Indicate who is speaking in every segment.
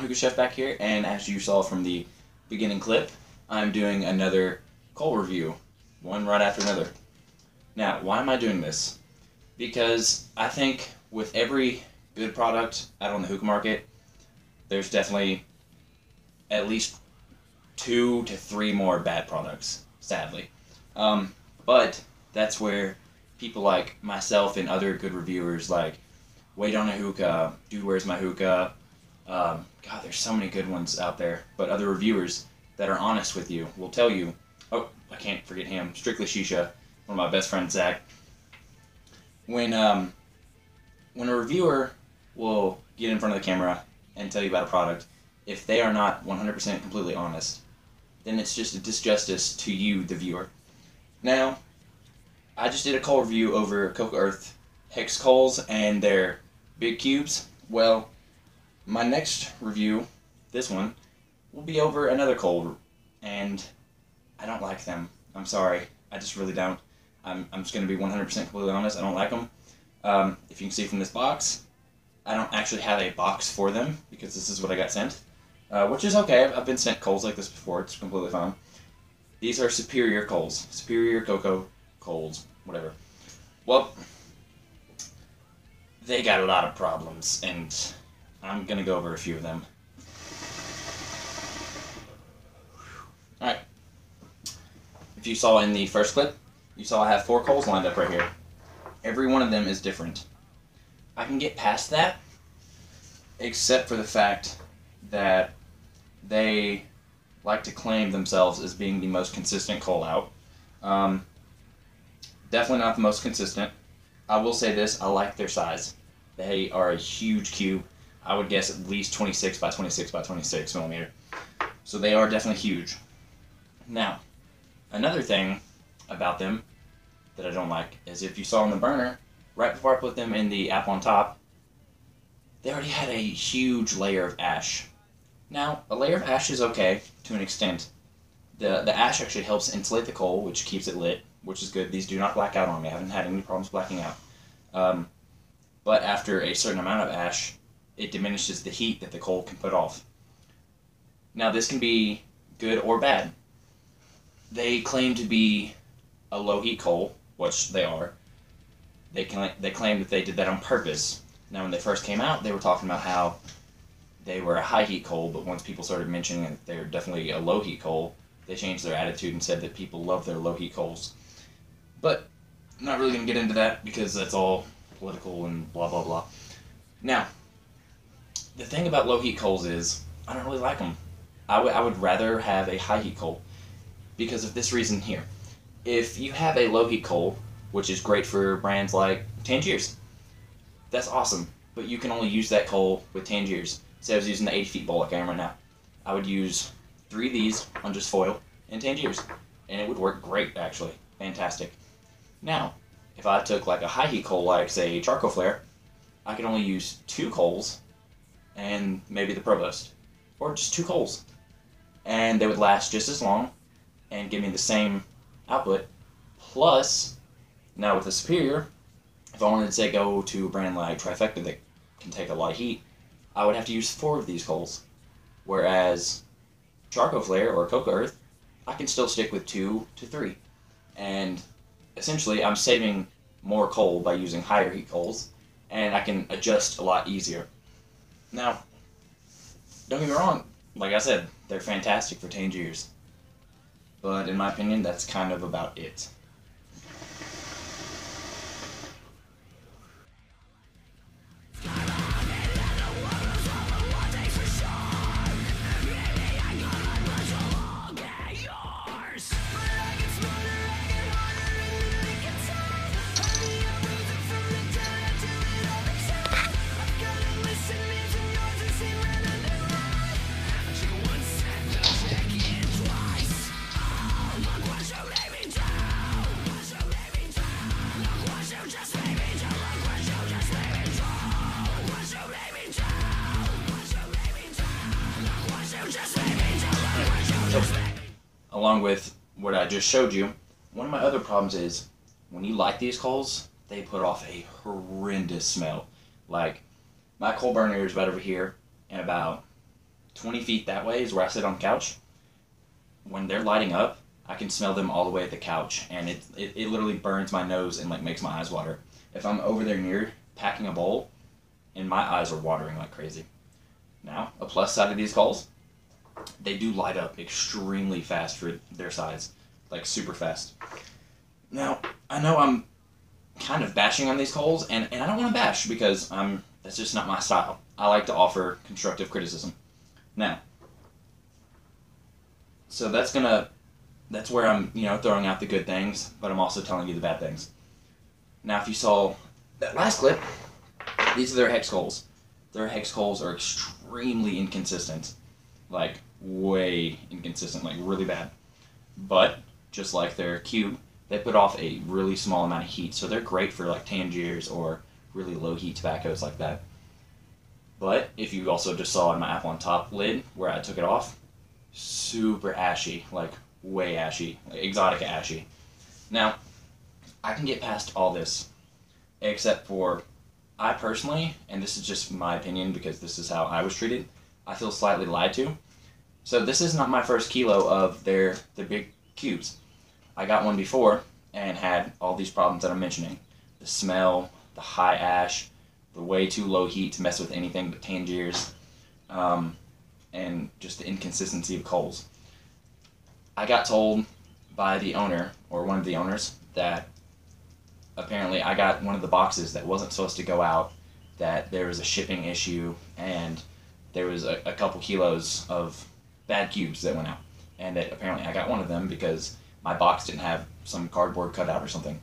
Speaker 1: Hookah Chef back here, and as you saw from the beginning clip, I'm doing another coal review, one right after another. Now, why am I doing this? Because I think with every good product out on the hookah market, there's definitely at least 2 to 3 more bad products, sadly. But that's where people like myself and other good reviewers like Wait on a Hookah, Dude Where's My Hookah, God, there's so many good ones out there, but other reviewers that are honest with you will tell you, oh, I can't forget him, Strictly Shisha, one of my best friends, Zach. When a reviewer will get in front of the camera and tell you about a product, if they are not 100% completely honest, then it's just a disjustice to you, the viewer. Now, I just did a coal review over Coco Earth hex coals and their big cubes. Well, my next review, this one, will be over another coal, and I don't like them. I'm sorry. I just really don't. I'm just going to be 100% completely honest. I don't like them. If you can see from this box, I don't actually have a box for them because this is what I got sent, which is okay. I've been sent coals like this before. It's completely fine. These are Superior coals. Superior Coco coals, whatever. Well, they got a lot of problems, and I'm going to go over a few of them. Alright. If you saw in the first clip, you saw I have 4 coals lined up right here. Every one of them is different. I can get past that, except for the fact that they like to claim themselves as being the most consistent coal out. Definitely not the most consistent. I will say this, I like their size. They are a huge cube. I would guess at least 26 by 26 by 26 millimeter. So they are definitely huge. Now, another thing about them that I don't like is if you saw on the burner, right before I put them in the app on top, they already had a huge layer of ash. Now, a layer of ash is okay to an extent. The ash actually helps insulate the coal, which keeps it lit, which is good. These do not black out on me. I haven't had any problems blacking out. But after a certain amount of ash, it diminishes the heat that the coal can put off. Now, this can be good or bad. They claim to be a low heat coal, which they are. They claim that they did that on purpose. Now, when they first came out, they were talking about how they were a high heat coal, but once people started mentioning that they're definitely a low heat coal, they changed their attitude and said that people love their low heat coals. But I'm not really going to get into that because that's all political and blah blah blah. Now, the thing about low heat coals is I don't really like them. I would rather have a high heat coal because of this reason here. If you have a low heat coal, which is great for brands like Tangiers, that's awesome, but you can only use that coal with Tangiers. Say I was using the 80 feet bowl like I am right now. I would use 3 of these on just foil and Tangiers, and it would work great, actually. Fantastic. Now, if I took like a high heat coal like, say, charcoal flare, I could only use 2 coals and maybe the Provost, or just 2 coals, and they would last just as long and give me the same output. Plus, now with the Superior, if I wanted to say go to a brand like Trifecta that can take a lot of heat, I would have to use 4 of these coals. Whereas Charcoal Flare or Coco Earth, I can still stick with 2 to 3. And essentially, I'm saving more coal by using higher heat coals, and I can adjust a lot easier. Now, don't get me wrong, like I said, they're fantastic for Tangiers. But in my opinion, that's kind of about it. Along with what I just showed you, one of my other problems is when you light these coals, they put off a horrendous smell. Like, my coal burner is right over here, and about 20 feet that way is where I sit on the couch. When they're lighting up, I can smell them all the way at the couch, and it literally burns my nose and like makes my eyes water. If I'm over there near packing a bowl, and my eyes are watering like crazy. Now, a plus side of these coals, they do light up extremely fast for their size, like super fast. Now, I know I'm kind of bashing on these coals, and I don't want to bash because that's just not my style. I like to offer constructive criticism. Now, so that's where I'm, throwing out the good things, but I'm also telling you the bad things. Now, if you saw that last clip, these are their hex coals. Their hex coals are extremely inconsistent, like way inconsistent, like really bad. But just like their cube, they put off a really small amount of heat, so they're great for like Tangiers or really low heat tobaccos like that. But if you also just saw in my apple on top lid where I took it off, super ashy, like way ashy, like exotic ashy. Now, I can get past all this, except for I personally, and this is just my opinion because this is how I was treated, I feel slightly lied to. So this is not my first kilo of the big cubes. I got one before and had all these problems that I'm mentioning. The smell, the high ash, the way too low heat to mess with anything but Tangiers, and just the inconsistency of coals. I got told by the owner, or one of the owners, that apparently I got one of the boxes that wasn't supposed to go out, that there was a shipping issue, and there was a couple kilos of bad cubes that went out. And that apparently I got one of them because my box didn't have some cardboard cutout or something.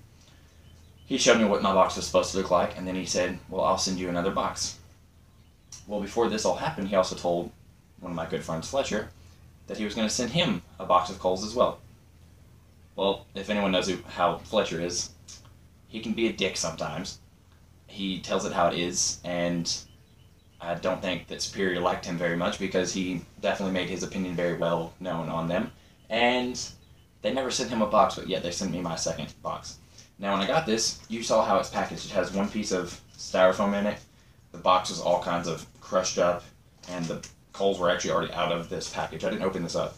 Speaker 1: He showed me what my box was supposed to look like, and then he said, well, I'll send you another box. Well, before this all happened, he also told one of my good friends, Fletcher, that he was going to send him a box of coals as well. Well, if anyone knows how Fletcher is, he can be a dick sometimes. He tells it how it is, and I don't think that Superior liked him very much because he definitely made his opinion very well known on them. And they never sent him a box, but yet they sent me my second box. Now, when I got this, you saw how it's packaged. It has one piece of styrofoam in it. The box is all kinds of crushed up, and the coals were actually already out of this package. I didn't open this up.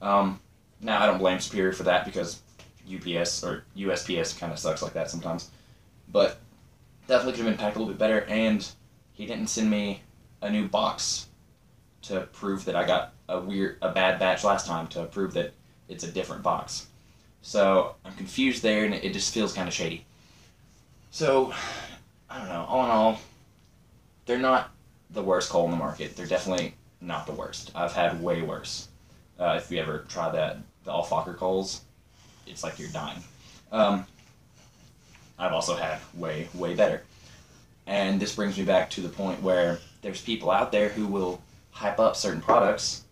Speaker 1: Now, I don't blame Superior for that because UPS or USPS kind of sucks like that sometimes. But definitely could have been packed a little bit better, and he didn't send me a new box to prove that I got a bad batch last time, to prove that it's a different box. So I'm confused there, and it just feels kind of shady. So, I don't know, all in all, they're not the worst coal in the market. They're definitely not the worst. I've had way worse. If you ever try the Alfacher coals, it's like you're dying. I've also had way, way better. And this brings me back to the point where there's people out there who will hype up certain products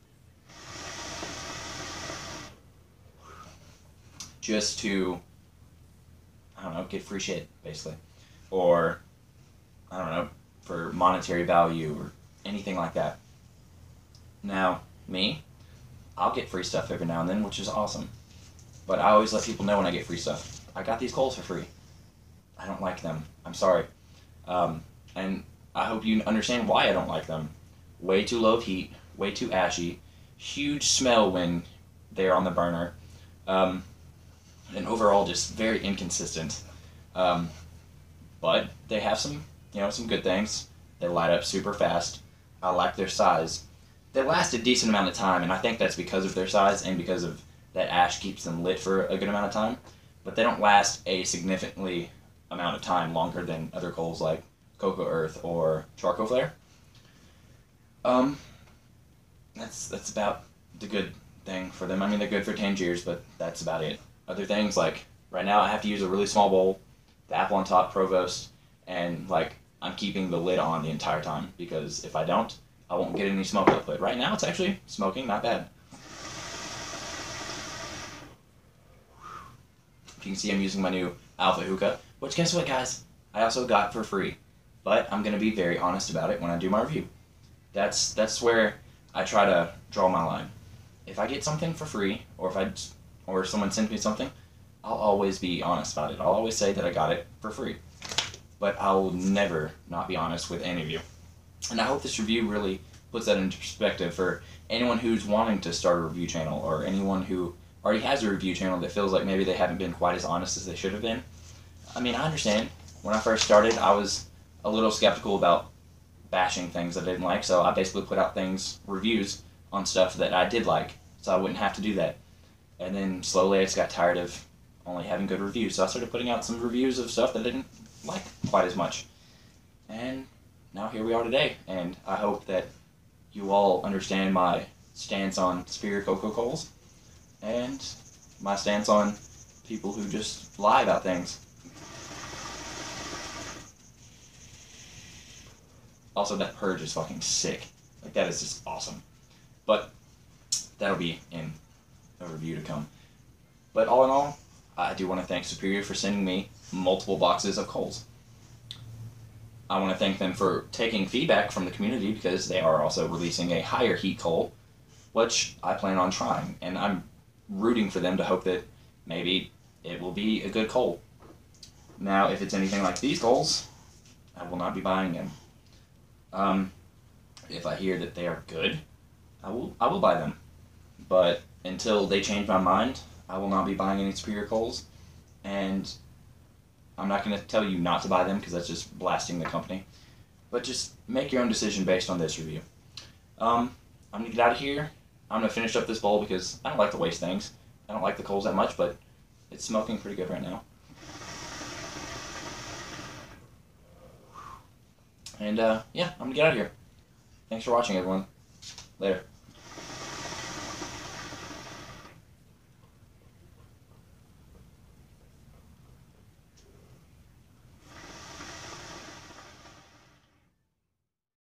Speaker 1: just to, I don't know, get free shit, basically. Or, I don't know, for monetary value or anything like that. Now, me, I'll get free stuff every now and then, which is awesome. But I always let people know when I get free stuff. I got these coals for free. I don't like them. I'm sorry. And I hope you understand why I don't like them. Way too low of heat, way too ashy, huge smell when they're on the burner, and overall just very inconsistent. But they have some, some good things. They light up super fast. I like their size. They last a decent amount of time, and I think that's because of their size and because of that ash keeps them lit for a good amount of time. But they don't last a significantly amount of time longer than other coals like Coco Earth or Charcoal Flare. That's about the good thing for them. I mean, they're good for Tangiers, but that's about it. Other things, like, right now I have to use a really small bowl, the apple on top, Provost, and, I'm keeping the lid on the entire time, because if I don't, I won't get any smoke output. Right now it's actually smoking, not bad. If you can see, I'm using my new Alpha hookah, which, guess what, guys? I also got for free. But I'm going to be very honest about it when I do my review. That's where I try to draw my line. If I get something for free, or someone sends me something, I'll always be honest about it. I'll always say that I got it for free. But I will never not be honest with any of you. And I hope this review really puts that into perspective for anyone who's wanting to start a review channel, or anyone who already has a review channel that feels like maybe they haven't been quite as honest as they should have been. I mean, I understand. When I first started, I was a little skeptical about bashing things that I didn't like, so I basically put out reviews on stuff that I did like, so I wouldn't have to do that. And then slowly I just got tired of only having good reviews, so I started putting out some reviews of stuff that I didn't like quite as much. And now here we are today, and I hope that you all understand my stance on Superior Coco Coals, and my stance on people who just lie about things. Also, that purge is fucking sick. Like, that is just awesome. But that'll be in a review to come. But all in all, I do want to thank Superior for sending me multiple boxes of coals. I want to thank them for taking feedback from the community, because they are also releasing a higher heat coal, which I plan on trying. And I'm rooting for them to hope that maybe it will be a good coal. Now, if it's anything like these coals, I will not be buying them. If I hear that they are good, I will buy them. But until they change my mind, I will not be buying any Superior coals. And I'm not going to tell you not to buy them, because that's just blasting the company. But just make your own decision based on this review. I'm going to get out of here. I'm going to finish up this bowl because I don't like to waste things. I don't like the coals that much, but it's smoking pretty good right now. And yeah, I'm going to get out of here. Thanks for watching, everyone. Later.